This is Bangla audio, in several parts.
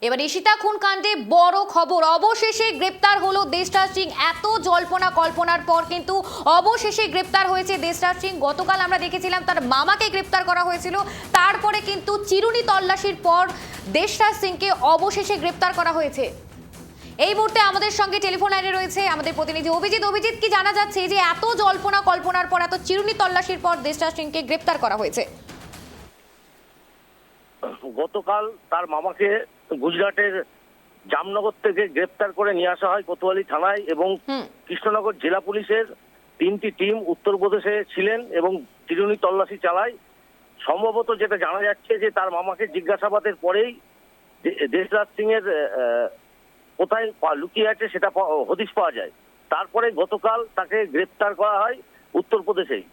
এবার ঈশিতা খুন কাণ্ডে বড় খবর, অবশেষে গ্রেপ্তার হলো দেশরাজ সিং। এত জল্পনা কল্পনার পর কিন্তু অবশেষে গ্রেপ্তার হয়েছে দেশরাজ সিং। গতকাল আমরা দেখেছিলাম তার মামাকে গ্রেপ্তার করা হয়েছিল, তারপরে কিন্তু চিরুনি তল্লাশির পর দেশরাজ সিংকে অবশেষে গ্রেপ্তার করা হয়েছে। এই মুহূর্তে আমাদের সঙ্গে টেলিফোন লাইনে রয়েছে আমাদের প্রতিনিধি অভিজিৎ। অভিজিৎ, কি জানা যাচ্ছে যে এত জল্পনা কল্পনার পর, এত চিরুনি তল্লাশির পর দেশরাজ সিংকে গ্রেপ্তার করা হয়েছে? গতকাল তার মামাকে গুজরাটের জামনগর থেকে গ্রেপ্তার করে নিয়ে আসা হয় কোতোয়ালি থানায় এবং কৃষ্ণনগর জেলা পুলিশের 3টি টিম উত্তরপ্রদেশে ছিলেন এবং চিরুনি তল্লাশি চালায়। সম্ভবত যেটা জানা যাচ্ছে যে তার মামাকে জিজ্ঞাসাবাদের পরেই দেশরাজ সিং এর কোথায় লুকিয়ে আছে সেটা হদিশ পাওয়া যায়। তারপরে গতকাল তাকে গ্রেপ্তার করা হয় উত্তরপ্রদেশেই।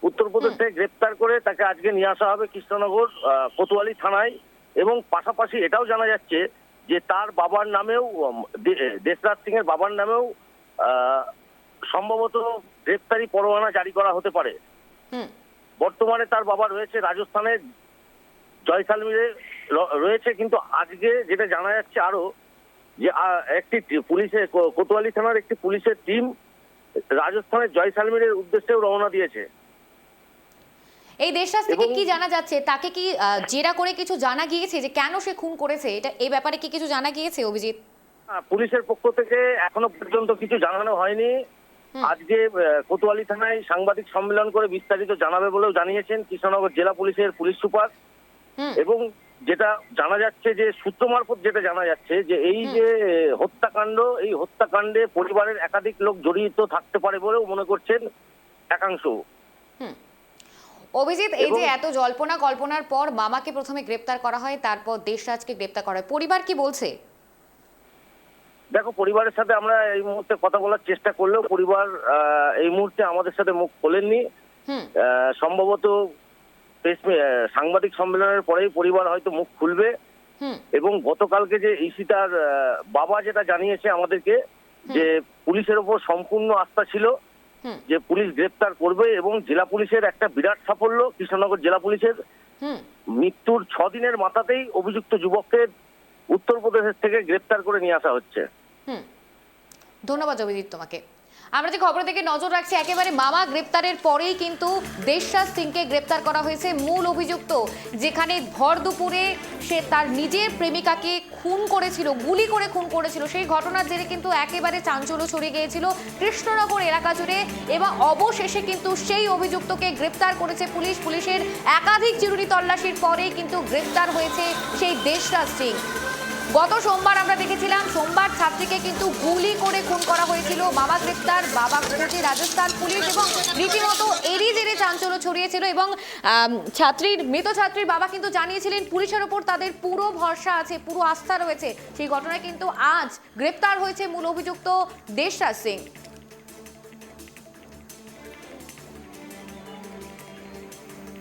উত্তরপ্রদেশ থেকে গ্রেপ্তার করে তাকে আজকে নিয়ে আসা হবে কৃষ্ণনগর কোতোয়ালি থানায় এবং পাশাপাশি এটাও জানা যাচ্ছে যে তার বাবার নামেও, দেশরাজ সিং এর বাবার নামেও সম্ভবত গ্রেপ্তারি পরোয়ানা জারি করা হতে পারে। বর্তমানে তার বাবা রয়েছে রাজস্থানের জয়সালমীরে রয়েছে, কিন্তু আজকে যেটা জানা যাচ্ছে আরো যে একটি পুলিশের কোতোয়ালি থানার একটি পুলিশের টিম রাজস্থানের জয়সালমীরের উদ্দেশ্যেও রওনা দিয়েছে। এই দেশরাজ থেকে কি জানা যাচ্ছে? তাকে কি জেরা করে কিছু জানা গিয়েছে যে কেন সে খুন করেছে? এটা এই ব্যাপারে কি কিছু জানা গিয়েছে অভিজিৎ? পুলিশের পক্ষ থেকে এখনো পর্যন্ত কিছু জানানো হয়নি। আজকে কোতোয়ালি থানায় সাংবাদিক সম্মেলন করে বিস্তারিত জানাবে বলেও জানিয়েছেন কৃষ্ণনগর জেলা পুলিশের পুলিশ সুপার। এবং যেটা জানা যাচ্ছে যে সূত্র মারফত যেটা জানা যাচ্ছে যে এই যে হত্যাকাণ্ড, এই হত্যাকাণ্ডে পরিবারের একাধিক লোক জড়িত থাকতে পারে বলেও মনে করছেন একাংশ। অভিজিৎ, এই যে এত জল্পনা কল্পনার পর মামাকে প্রথমে গ্রেপ্তার করা হয়, তারপর দেশরাজকে গ্রেপ্তার করা হয়, পরিবার কি বলছে? দেখো, পরিবারের সাথে আমরা এই মুহূর্তে কথা বলার চেষ্টা করলেও পরিবার এই মুহূর্তে আমাদের সাথে মুখ খোলেননি। সম্ভবত সাংবাদিক সম্মেলনের পরেই পরিবার হয়তো মুখ খুলবে। এবং গতকালকে যে ঈশিতার বাবা যেটা জানিয়েছে আমাদেরকে যে পুলিশের ওপর সম্পূর্ণ আস্থা ছিল যে পুলিশ গ্রেপ্তার করবে এবং জেলা পুলিশের একটা বিরাট সাফল্য, কৃষ্ণনগর জেলা পুলিশের মৃত্যুর 6 দিনের মাথাতেই অভিযুক্ত যুবককে উত্তরপ্রদেশের থেকে গ্রেপ্তার করে নিয়ে আসা হচ্ছে। ধন্যবাদ অভিজিৎ তোমাকে। আমরা যে খবর থেকে নজর রাখছি, একেবারে মামা গ্রেপ্তারের পরেই কিন্তু দেশরাজ সিংকে গ্রেপ্তার করা হয়েছে। মূল অভিযুক্ত, যেখানে ভর দুপুরে সে তার নিজের প্রেমিকাকে খুন করেছিল, গুলি করে খুন করেছিল, সেই ঘটনার জেরে কিন্তু একেবারে চাঞ্চল্য ছড়িয়ে গিয়েছিল কৃষ্ণনগর এলাকা জুড়ে। এবং অবশেষে কিন্তু সেই অভিযুক্তকে গ্রেপ্তার করেছে পুলিশ। পুলিশের একাধিক চিরুনি তল্লাশির পরেই কিন্তু গ্রেপ্তার হয়েছে সেই দেশরাজ সিং। গত সোমবার আমরা দেখেছিলাম, সোমবার ছাত্রীকে কিন্তু গুলি করে খুন করা হয়েছিল। বাবা গ্রেপ্তার, বাবা খোঁজে রাজস্থান পুলিশ এবং রীতিমতো এরই জেরে চাঞ্চল্য ছড়িয়েছিল। এবং মৃত ছাত্রীর বাবা কিন্তু জানিয়েছিলেন পুলিশের ওপর তাদের পুরো ভরসা আছে, পুরো আস্থা রয়েছে। সেই ঘটনায় কিন্তু আজ গ্রেপ্তার হয়েছে মূল অভিযুক্ত দেশরাজ সিং।